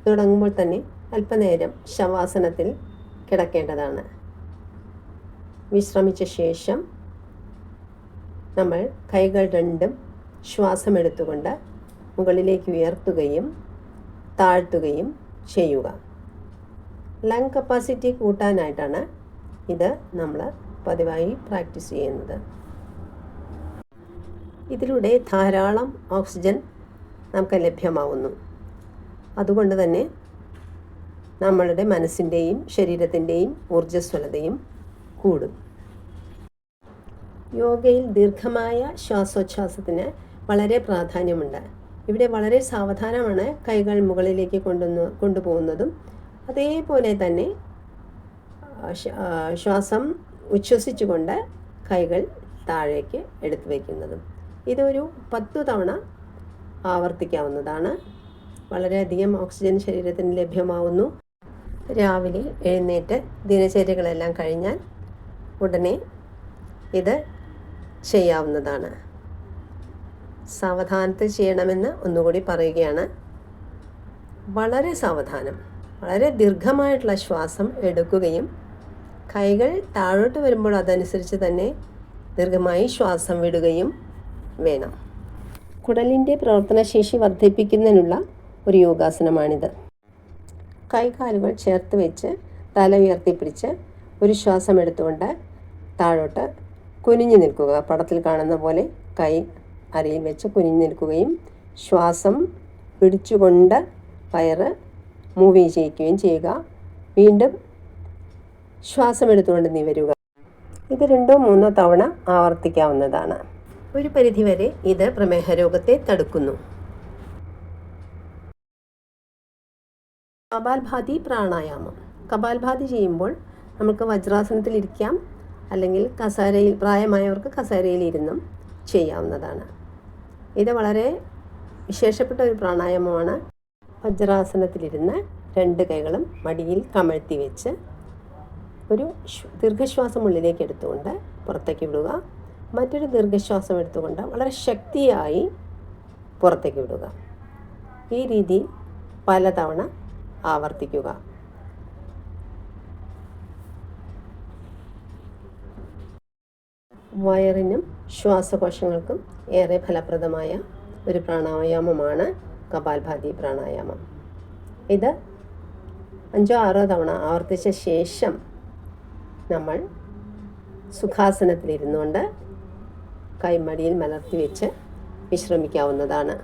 തുടങ്ങുമ്പോൾ തന്നെ അല്പനേരം ശവാസനത്തിൽ കിടക്കേണ്ടതാണ്. വിശ്രമിച്ച ശേഷം നമ്മൾ കൈകൾ രണ്ടും ശ്വാസമെടുത്തുകൊണ്ട് മുകളിലേക്ക് ഉയർത്തുകയും താഴ്ത്തുകയും ചെയ്യുക. ലങ് കപ്പാസിറ്റി കൂട്ടാനായിട്ടാണ് ഇത് നമ്മൾ പതിവായി പ്രാക്ടീസ് ചെയ്യുന്നത്. ഇതിലൂടെ ധാരാളം ഓക്സിജൻ നമുക്ക് ലഭ്യമാവുന്നു. അതുകൊണ്ട് തന്നെ നമ്മളുടെ മനസ്സിൻ്റെയും ശരീരത്തിൻ്റെയും ഊർജ്ജസ്വലതയും കൂടും. യോഗയിൽ ദീർഘമായ ശ്വാസോച്ഛ്വാസത്തിന് വളരെ പ്രാധാന്യമുണ്ട്. ഇവിടെ വളരെ സാവധാനമാണ് കൈകൾ മുകളിലേക്ക് കൊണ്ടുപോകുന്നതും അതേപോലെ തന്നെ ശ്വാസം ഉച്ഛ്വസിച്ചുകൊണ്ട് കൈകൾ താഴേക്ക് എടുത്തു വയ്ക്കുന്നതും. ഇതൊരു 10 തവണ ആവർത്തിക്കാവുന്നതാണ്. വളരെയധികം ഓക്സിജൻ ശരീരത്തിന് ലഭ്യമാവുന്നു. രാവിലെ എഴുന്നേറ്റ് ദിനചര്യകളെല്ലാം കഴിഞ്ഞാൽ ഉടനെ ഇത് ചെയ്യാവുന്നതാണ്. സാവധാനത്തിൽ ചെയ്യണമെന്ന് ഒന്നുകൂടി പറയുകയാണ്. വളരെ സാവധാനം, വളരെ ദീർഘമായിട്ടുള്ള ശ്വാസം എടുക്കുകയും കൈകൾ താഴോട്ട് വരുമ്പോൾ അതനുസരിച്ച് തന്നെ ദീർഘമായി ശ്വാസം വിടുകയും വേണം. കുടലിൻ്റെ പ്രവർത്തനശേഷി വർദ്ധിപ്പിക്കുന്നതിനുള്ള ഒരു യോഗാസനമാണിത്. കൈകാലുകൾ ചേർത്ത് വെച്ച് തല ഉയർത്തിപ്പിടിച്ച് ഒരു ശ്വാസം എടുത്തുകൊണ്ട് താഴോട്ട് കുനിഞ്ഞു നിൽക്കുക. പടത്തിൽ കാണുന്ന പോലെ കൈ അരയിൽ വെച്ച് കുനിഞ്ഞു നിൽക്കുകയും ശ്വാസം പിടിച്ചുകൊണ്ട് വയറ് മൂവ് ചെയ്യിക്കുകയും ചെയ്യുക. വീണ്ടും ശ്വാസം എടുത്തുകൊണ്ട് നിവരുക. ഇത് 2-3 തവണ ആവർത്തിക്കാവുന്നതാണ്. ഒരു പരിധിവരെ ഇത് പ്രമേഹ രോഗത്തെ തടുക്കുന്നു. കപാൽഭാതി പ്രാണായാമം. കപാൽഭാതി ചെയ്യുമ്പോൾ നമുക്ക് വജ്രാസനത്തിലിരിക്കാം, അല്ലെങ്കിൽ കസേരയിൽ, പ്രായമായവർക്ക് കസേരയിലിരുന്നും ചെയ്യാവുന്നതാണ്. ഇത് വളരെ വിശേഷപ്പെട്ട ഒരു പ്രാണായാമമാണ്. വജ്രാസനത്തിലിരുന്ന് 2 കൈകളും മടിയിൽ കമഴ്ത്തി വെച്ച് ഒരു ദീർഘശ്വാസം ഉള്ളിലേക്ക് എടുത്തുകൊണ്ട് പുറത്തേക്ക് വിടുക. മറ്റൊരു ദീർഘശ്വാസം എടുത്തുകൊണ്ട് വളരെ ശക്തിയായി പുറത്തേക്ക് വിടുക. ഈ രീതി പലതവണ ആവർത്തിക്കുക. വയറിനും ശ്വാസകോശങ്ങൾക്കും ഏറെ ഫലപ്രദമായ ഒരു പ്രാണായാമമാണ് കപാൽഭാതി പ്രാണായാമം. ഇത് 5-6 തവണ ആവർത്തിച്ച ശേഷം നമ്മൾ സുഖാസനത്തിലിരുന്നുകൊണ്ട് കൈമടിയിൽ മലർത്തി വെച്ച് വിശ്രമിക്കാവുന്നതാണ്.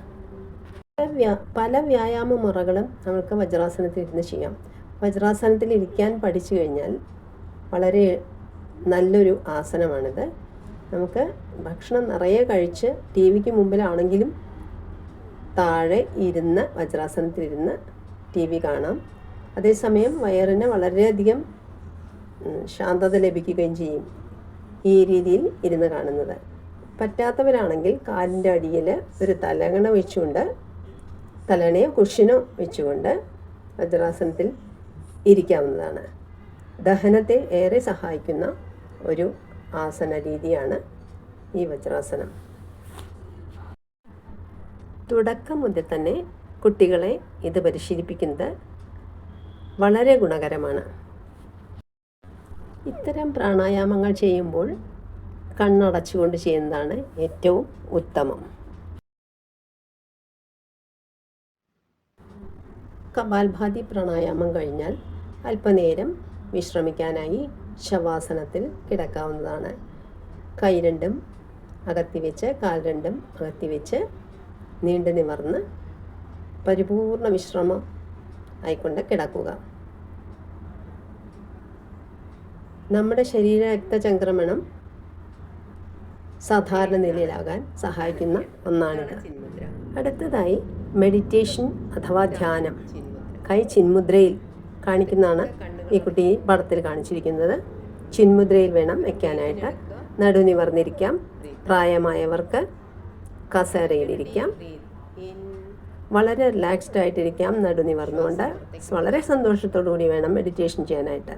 പല വ്യായാമ മുറകളും നമുക്ക് വജ്രാസനത്തിലിരുന്ന് ചെയ്യാം. വജ്രാസനത്തിലിരിക്കാൻ പഠിച്ചു കഴിഞ്ഞാൽ വളരെ നല്ലൊരു ആസനമാണിത്. നമുക്ക് ഭക്ഷണം നിറയെ കഴിച്ച് ടി വിക്ക് മുമ്പിലാണെങ്കിലും താഴെ ഇരുന്ന് വജ്രാസനത്തിലിരുന്ന് ടി വി കാണാം. അതേസമയം വയറിന് വളരെയധികം ശാന്തത ലഭിക്കുകയും ചെയ്യും ഈ രീതിയിൽ ഇരുന്ന് കാണുന്നത്. പറ്റാത്തവരാണെങ്കിൽ കാലിൻ്റെ അടിയിൽ ഒരു തലകണ വെച്ചുകൊണ്ട്, തലകണയോ കുഷ്യനോ വെച്ചുകൊണ്ട് വജ്രാസനത്തിൽ ഇരിക്കാവുന്നതാണ്. ദഹനത്തെ ഏറെ സഹായിക്കുന്ന ഒരു ആസന രീതിയാണ് ഈ വജ്രാസനം. തുടക്കം മുതൽ തന്നെ കുട്ടികളെ ഇത് പരിശീലിപ്പിക്കുന്നത് വളരെ ഗുണകരമാണ്. ഇത്തരം പ്രാണായാമങ്ങൾ ചെയ്യുമ്പോൾ കണ്ണടച്ചുകൊണ്ട് ചെയ്യുന്നതാണ് ഏറ്റവും ഉത്തമം. കപാൽഭാതി പ്രാണായാമം കഴിഞ്ഞാൽ അല്പനേരം വിശ്രമിക്കാനായി ശവാസനത്തിൽ കിടക്കാവുന്നതാണ്. കൈ രണ്ടും അകത്തിവെച്ച് കാൽ രണ്ടും അകത്തിവെച്ച് നീണ്ടു നിവർന്ന് പരിപൂർണ വിശ്രമം ആയിക്കൊണ്ട് കിടക്കുക. നമ്മുടെ ശരീര രക്തചംക്രമണം സാധാരണ നിലയിലാകാൻ സഹായിക്കുന്ന ഒന്നാണിത്. അടുത്തതായി മെഡിറ്റേഷൻ അഥവാ ധ്യാനം. കൈ ചിന്മുദ്രയിൽ കാണിക്കുന്നതാണ് ഈ കുട്ടി പടത്തിൽ കാണിച്ചിരിക്കുന്നത്. ചിന്മുദ്രയിൽ വേണം വയ്ക്കാനായിട്ട്. നടുനിവർന്നിരിക്കാം. പ്രായമായവർക്ക് കസേരയിലിരിക്കാം. വളരെ റിലാക്സ്ഡ് ആയിട്ടിരിക്കാം. നടുനിവർന്നുകൊണ്ട് വളരെ സന്തോഷത്തോടു കൂടി വേണം മെഡിറ്റേഷൻ ചെയ്യാനായിട്ട്.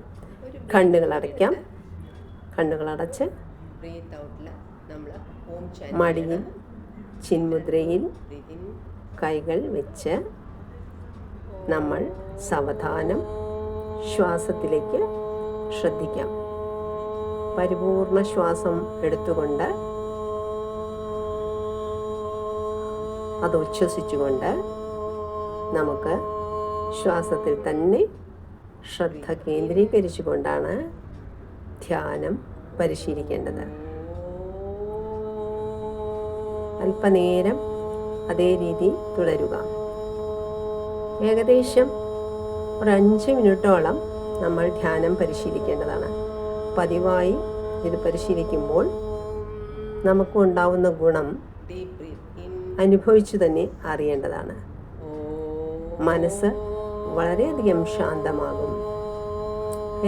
കണ്ണുകളടയ്ക്കാം. കണ്ണുകളടച്ച് മടിയിൽ ചിന്മുദ്രയിൽ കൈകൾ വെച്ച് നമ്മൾ സാവധാനം ശ്വാസത്തിലേക്ക് ശ്രദ്ധിക്കാം. പരിപൂർണ ശ്വാസം എടുത്തുകൊണ്ട് അത് ഉച്ഛ്വസിച്ചുകൊണ്ട് നമുക്ക് ശ്വാസത്തിൽ തന്നെ ശ്രദ്ധ കേന്ദ്രീകരിച്ചുകൊണ്ടാണ് ധ്യാനം പരിശീലിക്കേണ്ടത്. അല്പനേരം അതേ രീതി തുടരുക. ഏകദേശം ഒരു 5 മിനിറ്റോളം നമ്മൾ ധ്യാനം പരിശീലിക്കേണ്ടതാണ്. പതിവായി ഇത് പരിശീലിക്കുമ്പോൾ നമുക്ക് ഉണ്ടാവുന്ന ഗുണം അനുഭവിച്ചു തന്നെ അറിയേണ്ടതാണ്. മനസ്സ് വളരെയധികം ശാന്തമാകും.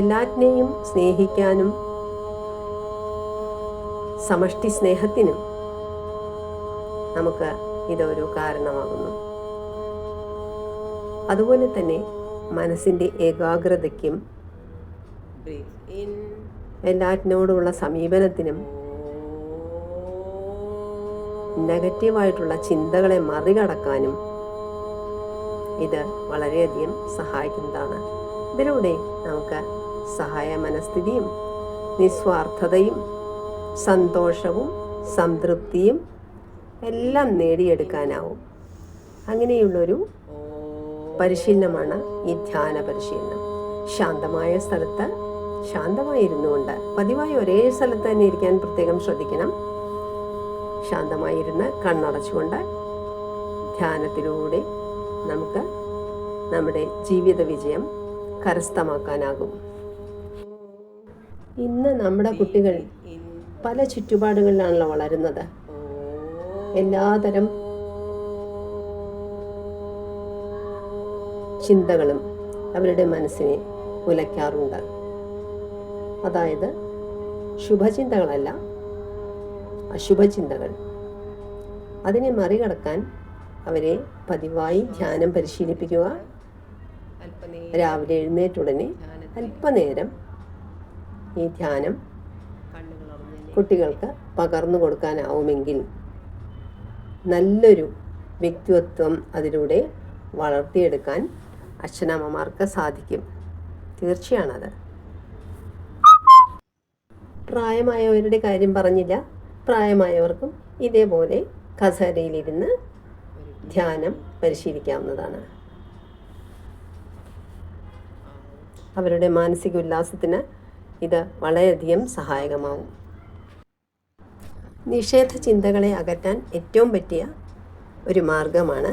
എല്ലാറ്റിനെയും സ്നേഹിക്കാനും സമഷ്ടി സ്നേഹത്തിനും നമുക്ക് ഇതൊരു കാരണമാകുന്നു. അതുപോലെ തന്നെ മനസ്സിൻ്റെ ഏകാഗ്രതയ്ക്കും എല്ലാറ്റിനോടുള്ള സമീപനത്തിനും നെഗറ്റീവായിട്ടുള്ള ചിന്തകളെ മറികടക്കാനും ഇത് വളരെയധികം സഹായിക്കുന്നതാണ്. ഇതിലൂടെ നമുക്ക് സഹായ മനസ്ഥിതിയും നിസ്വാർത്ഥതയും സന്തോഷവും സംതൃപ്തിയും എല്ലാം നേടിയെടുക്കാനാവും. അങ്ങനെയുള്ളൊരു പരിശീലനമാണ് ഈ ധ്യാന പരിശീലനം. ശാന്തമായ സ്ഥലത്ത് ശാന്തമായിരുന്നുകൊണ്ട്, പതിവായി ഒരേ സ്ഥലത്ത് തന്നെ ഇരിക്കാൻ പ്രത്യേകം ശ്രദ്ധിക്കണം. ശാന്തമായിരുന്ന് കണ്ണടച്ചുകൊണ്ട് ധ്യാനത്തിലൂടെ നമുക്ക് നമ്മുടെ ജീവിത വിജയം കരസ്ഥമാക്കാനാകും. ഇന്ന് നമ്മുടെ കുട്ടികൾ പല ചുറ്റുപാടുകളിലാണല്ലോ വളരുന്നത്. എല്ലാതരം ചിന്തകളും അവരുടെ മനസ്സിനെ ഉലയ്ക്കാറുണ്ട്. അതായത് ശുഭചിന്തകളല്ല, അശുഭചിന്തകൾ. അതിനെ മറികടക്കാൻ അവരെ പതിവായി ധ്യാനം പരിശീലിപ്പിക്കുക. രാവിലെ എഴുന്നേറ്റുടനെ അല്പനേരം ഈ ധ്യാനം കുട്ടികൾക്ക് പകർന്നു കൊടുക്കാനാവുമെങ്കിൽ നല്ലൊരു വ്യക്തിത്വം അതിലൂടെ വളർത്തിയെടുക്കാൻ അച്ഛനമ്മമാർക്ക് സാധിക്കും. തീർച്ചയാണത്. പ്രായമായവരുടെ കാര്യം പറഞ്ഞില്ല. പ്രായമായവർക്കും ഇതേപോലെ കസേരയിലിരുന്ന് ധ്യാനം പരിശീലിക്കാവുന്നതാണ്. അവരുടെ മാനസിക ഉല്ലാസത്തിന് ഇത് വളരെയധികം സഹായകമാവും. നിഷേധ ചിന്തകളെ അകറ്റാൻ ഏറ്റവും പറ്റിയ ഒരു മാർഗമാണ്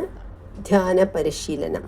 ധ്യാന പരിശീലനം.